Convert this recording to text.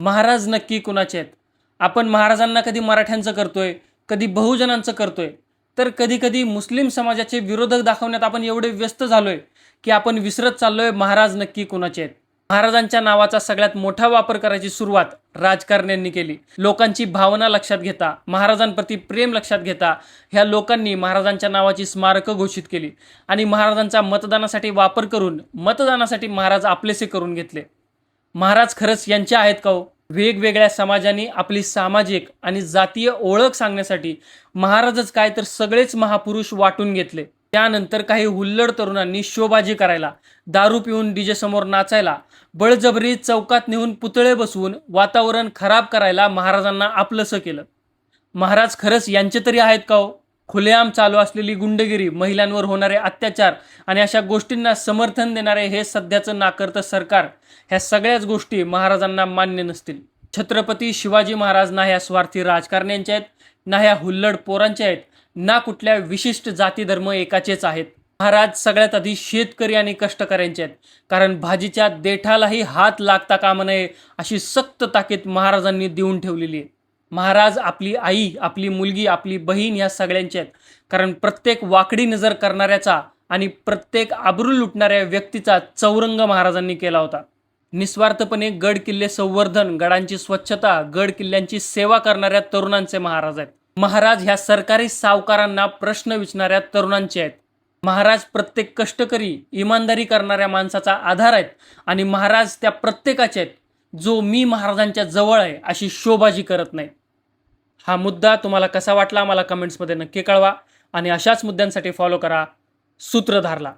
महाराज नक्की कुणाचे आहेत? आपण महाराजांना कधी मराठ्यांचं करतोय, कधी बहुजनांचं करतोय, तर कधी कधी मुस्लिम समाजाचे विरोधक दाखवण्यात आपण एवढे व्यस्त झालोय की आपण विसरत चाललोय महाराज नक्की कुणाचे आहेत. महाराजांच्या नावाचा सगळ्यात मोठा वापर करायची सुरुवात राजकारण्यांनी केली. लोकांची भावना लक्षात घेता, महाराजांप्रती प्रेम लक्षात घेता ह्या लोकांनी महाराजांच्या नावाची स्मारकं घोषित केली आणि महाराजांचा मतदानासाठी वापर करून मतदानासाठी महाराज आपलेसे करून घेतले. महाराज खरंच यांचे आहेत का हो? वेगवेगळ्या समाजांनी आपली सामाजिक आणि जातीय ओळख सांगण्यासाठी महाराजच काय तर सगळेच महापुरुष वाटून घेतले. त्यानंतर काही हुल्लड तरुणांनी शोबाजी करायला, दारू पिऊन डीजे समोर नाचायला, बळजबरी चौकात नेऊन पुतळे बसवून वातावरण खराब करायला महाराजांना आपलंसं केलं. महाराज खरंच यांचे तरी आहेत का हो? खुलेआम चालू असलेली गुंडगिरी, महिलांवर होणारे अत्याचार आणि अशा गोष्टींना समर्थन देणारे हे सध्याचं नाकर्तं सरकार, ह्या सगळ्याच गोष्टी महाराजांना मान्य नसतील. छत्रपती शिवाजी महाराज ना ह्या स्वार्थी राजकारण्यांचे आहेत, ना ह्या हुल्लड पोरांचे आहेत, ना कुठल्या विशिष्ट जाती धर्म एकाचेच आहेत. महाराज सगळ्यात आधी शेतकरी आणि कष्टकऱ्यांचे आहेत, कारण भाजीच्या देठालाही हात लागता कामा नये अशी सक्त ताकीद महाराजांनी देऊन ठेवलेली आहे. महाराज आपली आई, आपली मुलगी, आपली बहीण ह्या सगळ्यांचे आहेत, कारण प्रत्येक वाकडी नजर करणाऱ्याचा आणि प्रत्येक आबरू लुटणाऱ्या व्यक्तीचा चौरंग महाराजांनी केला होता. निस्वार्थपणे गड किल्ले संवर्धन, गडांची स्वच्छता, गड किल्ल्यांची सेवा करणाऱ्या तरुणांचे महाराज आहेत. महाराज ह्या सरकारी सावकारांना प्रश्न विचारणाऱ्या तरुणांचे आहेत. महाराज प्रत्येक कष्टकरी, इमानदारी करणाऱ्या माणसाचा आधार आहेत आणि महाराज त्या प्रत्येकाचे आहेत जो मी महाराजांच्या जवळ आहे अशी शोबाजी करत नाही. हा मुद्दा तुम्हाला कसा वाटला मला कमेंट्समध्ये नक्की कळवा आणि अशाच मुद्द्यांसाठी फॉलो करा सूत्रधारला.